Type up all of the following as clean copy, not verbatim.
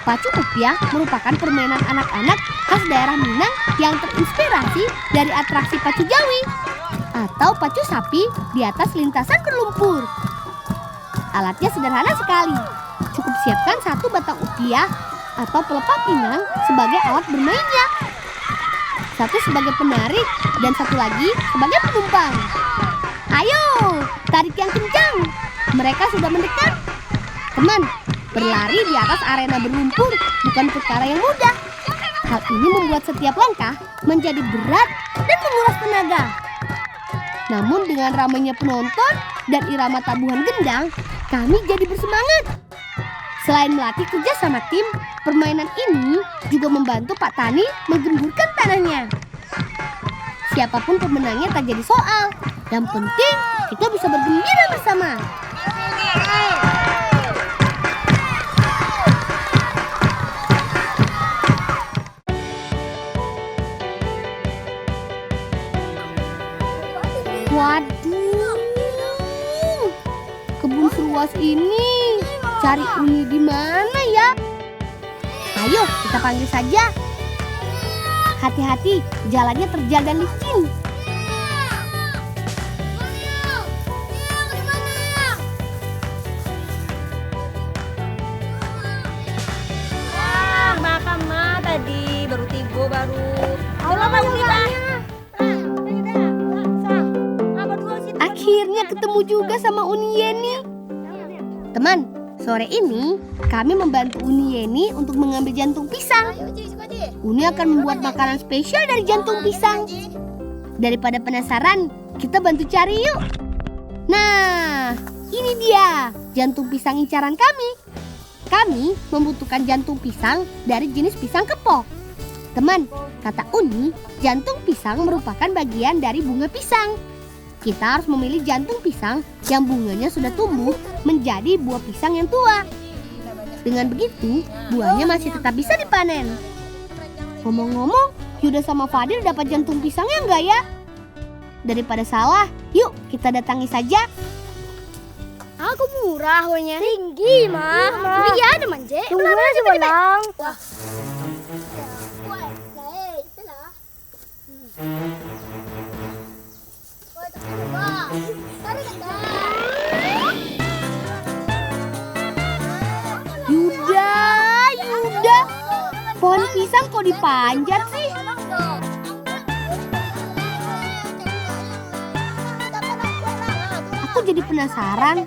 Pacu Upiah merupakan permainan anak-anak khas daerah Minang yang terinspirasi dari atraksi pacu Jawi atau pacu sapi di atas lintasan berlumpur. Alatnya sederhana sekali. Cukup siapkan satu batang upiah atau pelepah pinang sebagai alat bermainnya. Satu sebagai penarik dan satu lagi sebagai penumpang. Ayo, tarik yang kencang. Mereka sudah mendekat. Teman, berlari di atas arena berlumpur bukan perkara yang mudah. Hal ini membuat setiap langkah menjadi berat dan menguras tenaga. Namun dengan ramainya penonton dan irama tabuhan gendang, kami jadi bersemangat. Selain melatih kerja sama tim, permainan ini juga membantu Pak Tani menggemburkan tanahnya. Siapapun pemenangnya tak jadi soal. Yang penting kita bisa bergembira bersama. Waduh, kebun seluas ini. Cari Uni di mana ya? Ayo kita panggil saja. Hati-hati, jalannya terjal dan licin. Makan mah tadi baru tiba baru. Akhirnya ketemu juga sama Uni Yeni. Teman, sore ini kami membantu Uni Yeni untuk mengambil jantung pisang. Uni akan membuat makanan spesial dari jantung pisang. Daripada penasaran, kita bantu cari yuk. Nah, ini dia jantung pisang incaran kami. Kami membutuhkan jantung pisang dari jenis pisang kepok. Teman, kata Uni, jantung pisang merupakan bagian dari bunga pisang. Kita harus memilih jantung pisang yang bunganya sudah tumbuh menjadi buah pisang yang tua. Dengan begitu, buahnya masih tetap bisa dipanen. Ngomong-ngomong, Yuda sama Fadil dapat jantung pisangnya enggak ya? Daripada salah, yuk kita datangi saja. Aku murah wanya. Tinggi mah. Iya ada manje. Tunggu aja Bolang. Wah. Yuda, pohon pisang kok dipanjat sih? Aku jadi penasaran.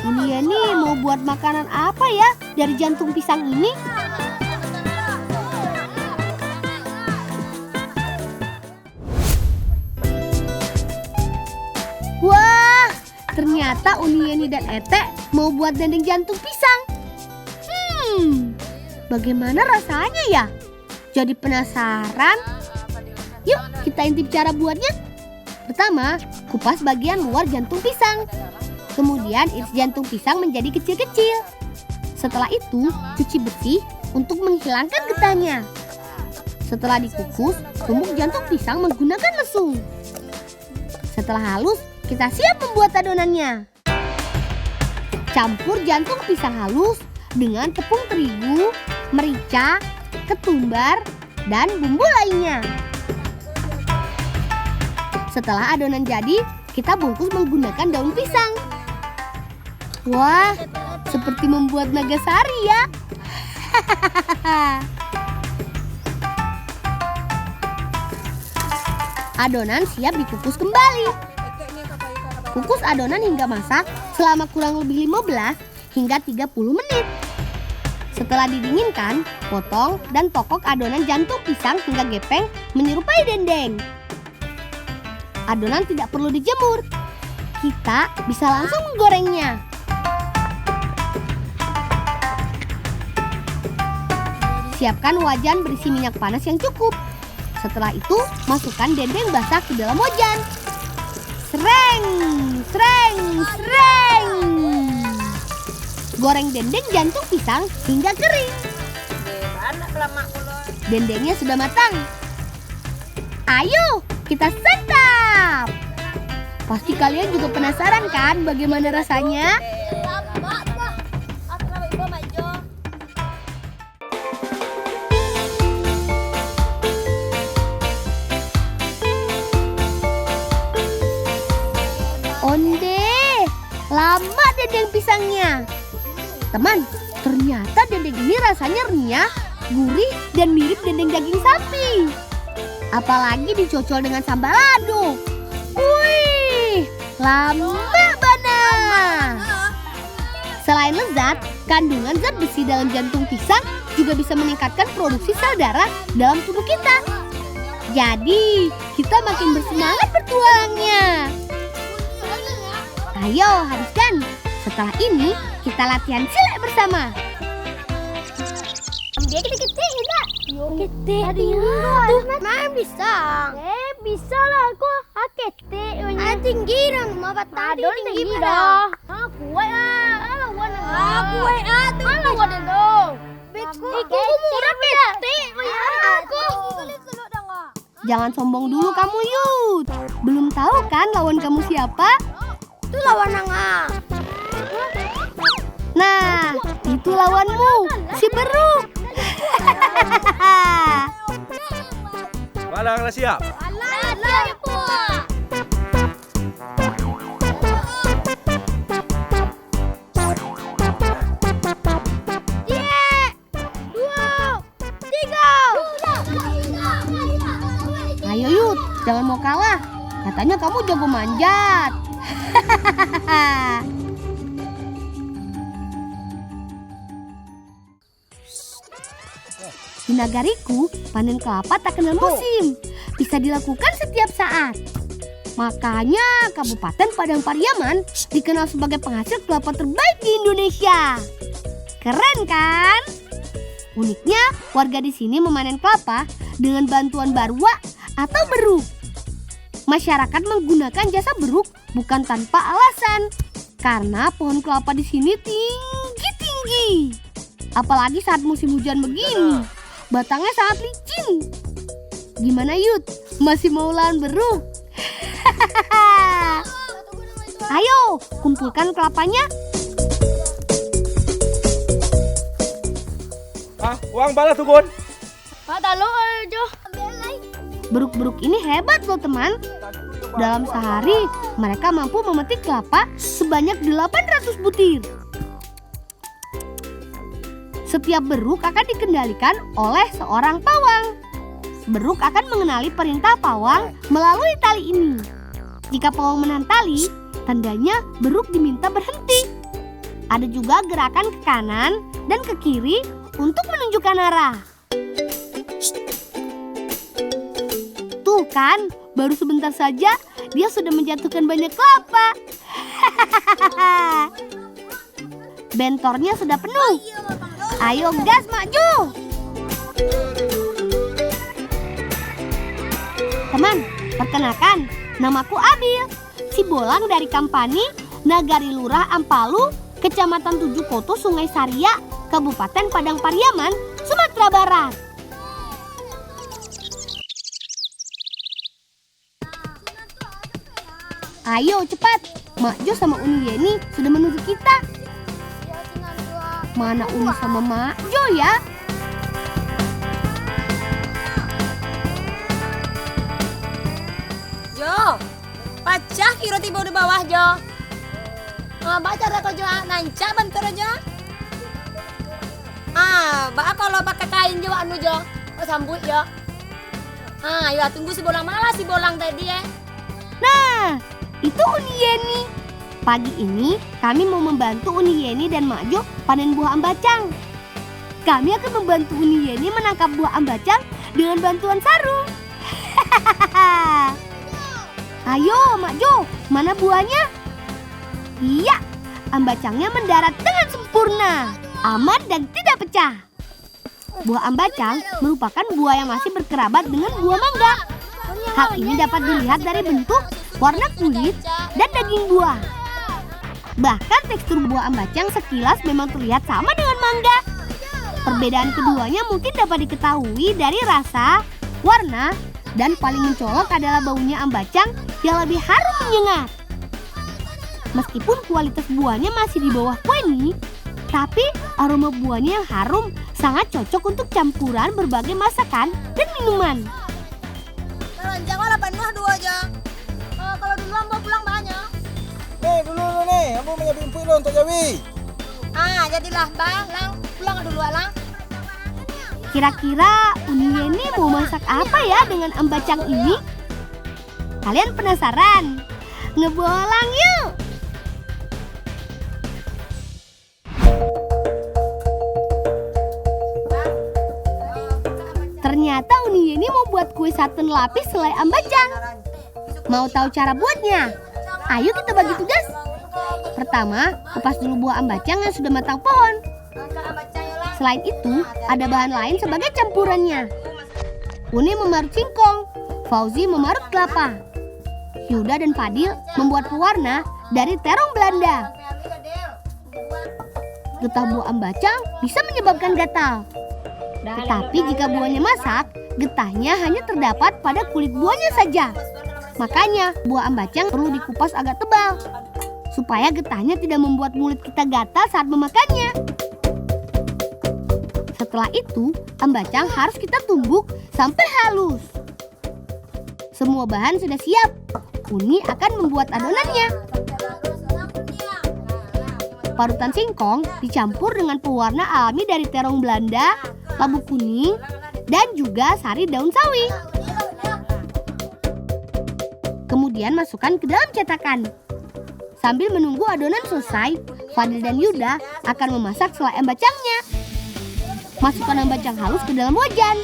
Ini mau buat makanan apa ya dari jantung pisang ini? Wah, ternyata Uni Yeni dan Ete mau buat dendeng jantung pisang. Bagaimana rasanya ya? Jadi penasaran. Yuk kita intip cara buatnya. Pertama, kupas bagian luar jantung pisang. Kemudian iris jantung pisang menjadi kecil-kecil. Setelah itu, cuci bersih untuk menghilangkan getahnya. Setelah dikukus, tumbuk jantung pisang menggunakan mesum. Setelah halus, kita siap membuat adonannya. Campur jantung pisang halus dengan tepung terigu, merica, ketumbar, dan bumbu lainnya. Setelah adonan jadi, kita bungkus menggunakan daun pisang. Wah, seperti membuat nagasari ya. Adonan siap dikukus kembali. Kukus adonan hingga masak selama kurang lebih 15 hingga 30 menit. Setelah didinginkan, potong dan tokok adonan jantung pisang hingga gepeng menyerupai dendeng. Adonan tidak perlu dijemur. Kita bisa langsung menggorengnya. Siapkan wajan berisi minyak panas yang cukup. Setelah itu, masukkan dendeng basah ke dalam wajan. Sreng, sreng, sreng. Goreng dendeng jantung pisang hingga kering. Dendengnya sudah matang. Ayo, kita santap. Pasti kalian juga penasaran kan bagaimana rasanya? Onde, lama dendeng pisangnya. Teman, ternyata dendeng ini rasanya renyah, gurih, dan mirip dendeng daging sapi. Apalagi dicocol dengan sambal lado. Wih, lama banget. Selain lezat, kandungan zat besi dalam jantung pisang juga bisa meningkatkan produksi sel darah dalam tubuh kita. Jadi, kita makin bersemangat bertuangnya. Ayo, habiskan. Setelah ini, kita latihan silat bersama. Dia kita enggak? Yo kete. Aduh, main bisa. Bisa lah aku. Kete. Tinggi dong, mau tadi tinggi dah. Kuat ah. Kuat ah. Lawan dong. Aku murah kete. Aku. Jangan sombong dulu kamu, Yud. Belum tahu kan lawan kamu siapa? Itu lawan Nanga. Nah, itu lawanmu, si Beruk. Balang siap. Alah, po. Ayo Yud, jangan mau kalah. Katanya kamu jago manjat. Di nagariku, panen kelapa tak kenal musim. Bisa dilakukan setiap saat. Makanya Kabupaten Padang Pariaman dikenal sebagai penghasil kelapa terbaik di Indonesia. Keren kan? Uniknya, warga di sini memanen kelapa dengan bantuan barwa atau beruk. Masyarakat menggunakan jasa beruk bukan tanpa alasan, karena pohon kelapa di sini tinggi-tinggi. Apalagi saat musim hujan begini, batangnya sangat licin. Gimana Yud? Masih mau lawan beruk? Ayo, kumpulkan kelapanya. Uang balas tuh, Gun. Talo aja. Beruk-beruk ini hebat loh teman. Dalam sehari, mereka mampu memetik kelapa sebanyak 800 butir. Setiap beruk akan dikendalikan oleh seorang pawang. Beruk akan mengenali perintah pawang melalui tali ini. Jika pawang menahan tali, tandanya beruk diminta berhenti. Ada juga gerakan ke kanan dan ke kiri untuk menunjukkan arah. Tuh kan, baru sebentar saja dia sudah menjatuhkan banyak kelapa. Bentornya sudah penuh. Ayo gas, maju. Teman, perkenalkan, namaku Abil. Si Bolang dari Kampani, Nagari Lurah Ampalu, Kecamatan Tujuh Koto, Sungai Saria, Kabupaten Padang Pariaman, Sumatera Barat. Ayo cepat, Mak Jo sama Uni Yeni sudah menuju kita. Mana Uni sama Mak Jo ya? Jo, pacah kiro tiba di bawah Jo. Baca dah kau Jo, nancak bentar Jo. Kalau pakai kain Jo anu Jo, sambut Jo. Ya tunggu si Bolang malah si Bolang tadi ya. Nah, itu Uni Yeni. Pagi ini kami mau membantu Uni Yeni dan Mak Jo panen buah ambacang. Kami akan membantu Uni Yeni menangkap buah ambacang dengan bantuan sarung. Ayo Mak Jo, mana buahnya? Iya, ambacangnya mendarat dengan sempurna, aman dan tidak pecah. Buah ambacang merupakan buah yang masih berkerabat dengan buah mangga. Hal ini dapat dilihat dari bentuk, warna kulit, dan daging buah. Bahkan tekstur buah ambacang sekilas memang terlihat sama dengan mangga. Perbedaan keduanya mungkin dapat diketahui dari rasa, warna, dan paling mencolok adalah baunya ambacang yang lebih harum menyengat. Meskipun kualitas buahnya masih di bawah kue nih, tapi aroma buahnya yang harum sangat cocok untuk campuran berbagai masakan dan minuman. Jangan 8 buah 2 aja. Kalau duluan bawa pulang banyak. mengambil empuk lo untuk Jawi. Jadilah bang, lang pulang dulu lang. Kira-kira Uni Yeni mau masak apa ya dengan ambacang ini? Kalian penasaran? Ngebolang yuk! Ternyata Uni Yeni mau buat kue saten lapis selai ambacang. Mau tahu cara buatnya? Ayo kita bagi tugas. Pertama, kupas dulu buah ambacang yang sudah matang pohon. Selain itu, ada bahan lain sebagai campurannya. Uni memarut singkong, Fauzi memarut kelapa. Yuda dan Fadil membuat pewarna dari terong Belanda. Getah buah ambacang bisa menyebabkan gatal. Tetapi jika buahnya masak, getahnya hanya terdapat pada kulit buahnya saja. Makanya buah ambacang perlu dikupas agak tebal, supaya getahnya tidak membuat mulut kita gatal saat memakannya. Setelah itu, ambacang harus kita tumbuk sampai halus. Semua bahan sudah siap. Uni akan membuat adonannya. Parutan singkong dicampur dengan pewarna alami dari terong Belanda, labu kuning, dan juga sari daun sawi. Kemudian masukkan ke dalam cetakan. Sambil menunggu adonan selesai, Fadil dan Yuda akan memasak selai ambacangnya. Masukkan ambacang halus ke dalam wajan.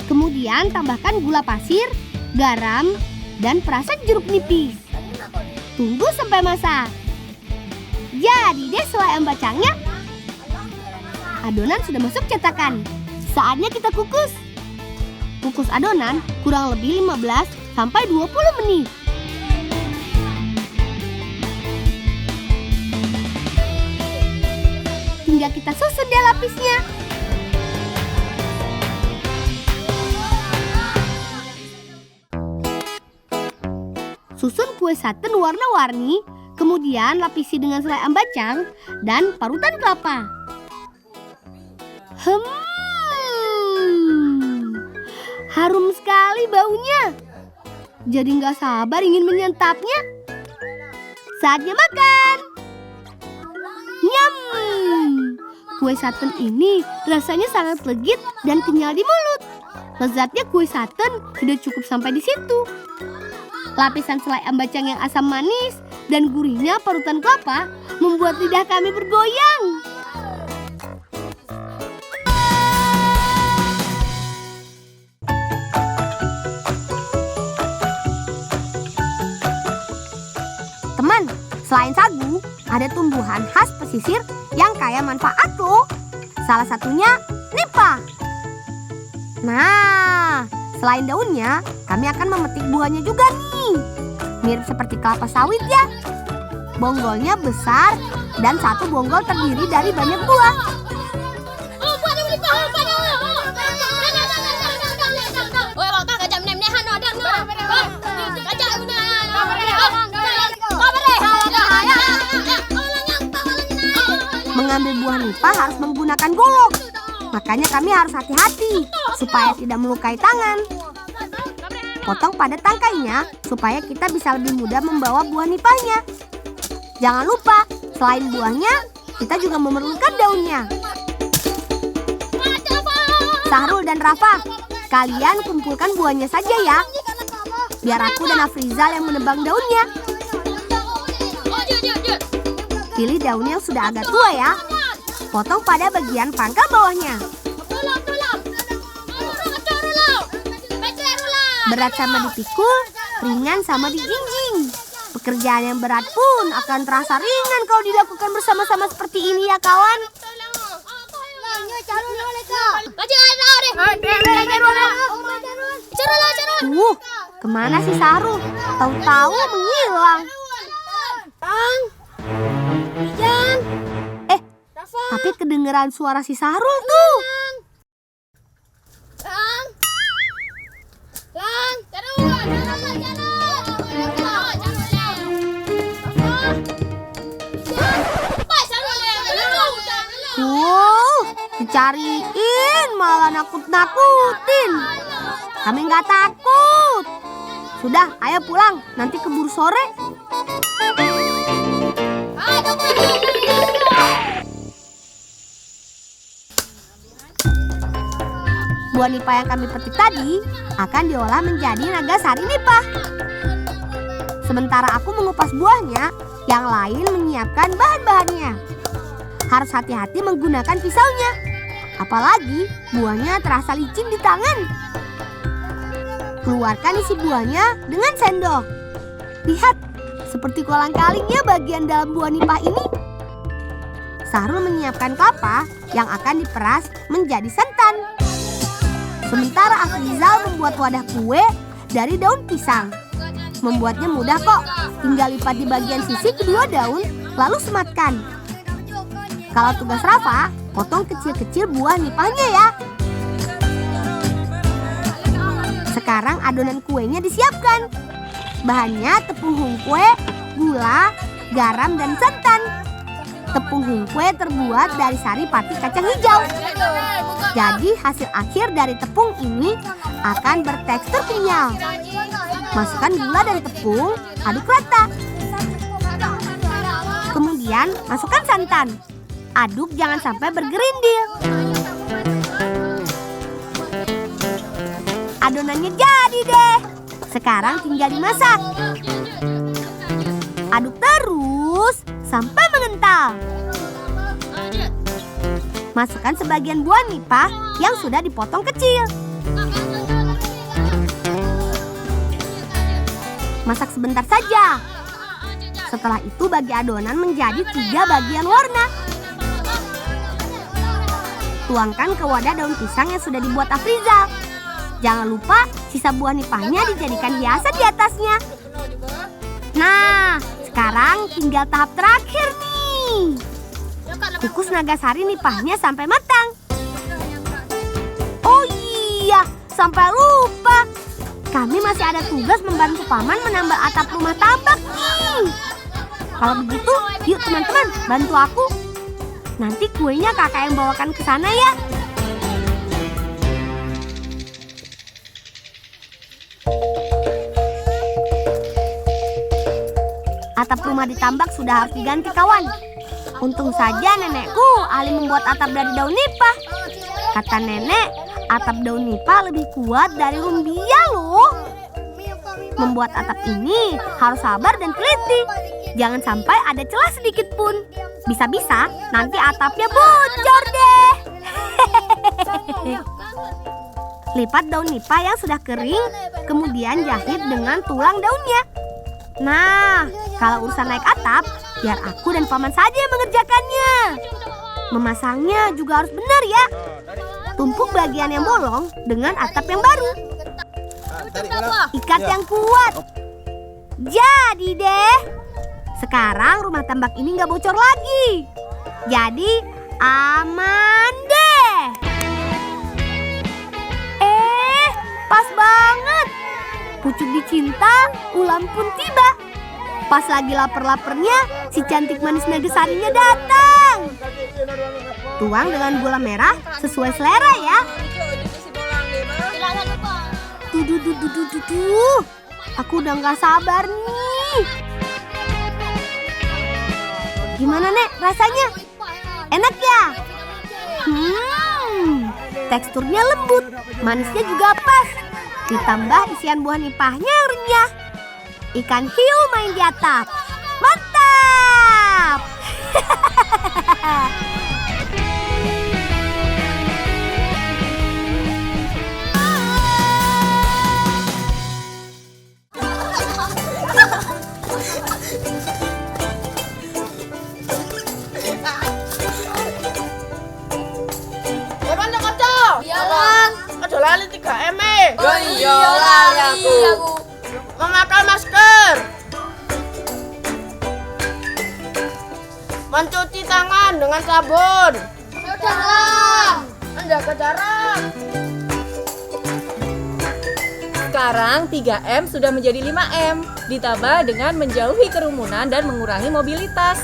Kemudian tambahkan gula pasir, garam, dan perasan jeruk nipis. Tunggu sampai masak. Jadi deh selai ambacangnya. Adonan sudah masuk cetakan. Saatnya kita kukus. Kukus adonan kurang lebih 15 sampai 20 menit. Hingga kita susun deh lapisnya. Susun kue saten warna-warni, kemudian lapisi dengan selai ambacang dan parutan kelapa. Harum sekali baunya. Jadi nggak sabar ingin menyantapnya. Saatnya makan. Nyam. Kue saten ini rasanya sangat legit dan kenyal di mulut. Lezatnya kue saten sudah cukup sampai di situ. Lapisan selai ambacang yang asam manis dan gurihnya parutan kelapa membuat lidah kami bergoyang. Teman, selain sagu, ada tumbuhan khas pesisir yang kaya manfaat loh. Salah satunya nipah. Nah, selain daunnya, kami akan memetik buahnya juga nih. Mirip seperti kelapa sawit ya. Bonggolnya besar dan satu bonggol terdiri dari banyak buah. Mengambil buah nipah harus menggunakan golok. Makanya kami harus hati-hati supaya tidak melukai tangan. Potong pada tangkainya supaya kita bisa lebih mudah membawa buah nipahnya. Jangan lupa, selain buahnya, kita juga memerlukan daunnya. Sahrul dan Rafa, kalian kumpulkan buahnya saja ya. Biar aku dan Afrizal yang menebang daunnya. Pilih daun yang sudah agak tua ya. Potong pada bagian pangkal bawahnya. Berat sama dipikul, ringan sama dijinjing. Pekerjaan yang berat pun akan terasa ringan kalau dilakukan bersama-sama seperti ini ya kawan. Kemana sih Sahrul? Tahu-tahu menghilang. Tapi kedengeran suara si Sahrul tuh. Dicariin malah nakut-nakutin. Kami nggak takut. Sudah, ayo pulang. Nanti keburu sore. Buah nipah yang kami petik tadi akan diolah menjadi naga sari nipah. Sementara aku mengupas buahnya, yang lain menyiapkan bahan-bahannya. Harus hati-hati menggunakan pisaunya, apalagi buahnya terasa licin di tangan. Keluarkan isi buahnya dengan sendok. Lihat, seperti kolang-kaling ya bagian dalam buah nipah ini. Sahrul menyiapkan kelapa yang akan diperas menjadi santan. Sementara Afrizal membuat wadah kue dari daun pisang. Membuatnya mudah kok, tinggal lipat di bagian sisi kedua daun, lalu sematkan. Kalau tugas Rafa, potong kecil-kecil buah nipahnya ya. Sekarang adonan kuenya disiapkan. Bahannya tepung hungkwe, gula, garam, dan santan. Tepung hungkwe terbuat dari sari pati kacang hijau. Jadi hasil akhir dari tepung ini akan bertekstur kenyal. Masukkan gula dan tepung, aduk rata. Kemudian masukkan santan. Aduk jangan sampai bergerindil. Adonannya jadi deh. Sekarang tinggal dimasak. Aduk terus sampai mengental. Masukkan sebagian buah nipah yang sudah dipotong kecil. Masak sebentar saja. Setelah itu bagi adonan menjadi 3 bagian warna. Tuangkan ke wadah daun pisang yang sudah dibuat Afrizal. Jangan lupa sisa buah nipahnya dijadikan hiasan di atasnya. Nah, sekarang tinggal tahap terakhir nih. Kukus naga sari nipahnya sampai matang. Oh iya, sampai lupa. Kami masih ada tugas membantu paman menambal atap rumah tambak nih. Kalau begitu, yuk teman-teman, bantu aku. Nanti kuenya kakak yang bawakan ke sana ya. Atap rumah ditambak sudah harus diganti kawan. Untung saja nenekku ahli membuat atap dari daun nipah. Kata nenek, atap daun nipah lebih kuat dari rumbia loh. Membuat atap ini harus sabar dan teliti. Jangan sampai ada celah sedikit pun. Bisa-bisa nanti atapnya bocor deh. Lipat daun nipah yang sudah kering, kemudian jahit dengan tulang daunnya. Nah, kalau urusan naik atap, biar aku dan paman saja yang mengerjakannya. Memasangnya juga harus benar ya. Tumpuk bagian yang bolong dengan atap yang baru. Ikat yang kuat. Jadi deh. Sekarang rumah tambak ini nggak bocor lagi. Jadi aman deh. Pas banget. Pucuk dicinta, ulam pun tiba. Pas lagi lapar-laparnya, si cantik manis naga sarinya datang. Tuang dengan gula merah sesuai selera ya. Duh. Aku udah gak sabar nih. Gimana Nek rasanya? Enak ya? Teksturnya lembut, manisnya juga pas. Ditambah isian buah nipahnya yang renyah. Ikan hiu main di atap. Mantap! Aduh lali 3M Oh iya lali aku. Memakai masker, mencuci tangan dengan sabun, menjaga jarak. Sekarang 3M sudah menjadi 5M, ditambah dengan menjauhi kerumunan dan mengurangi mobilitas.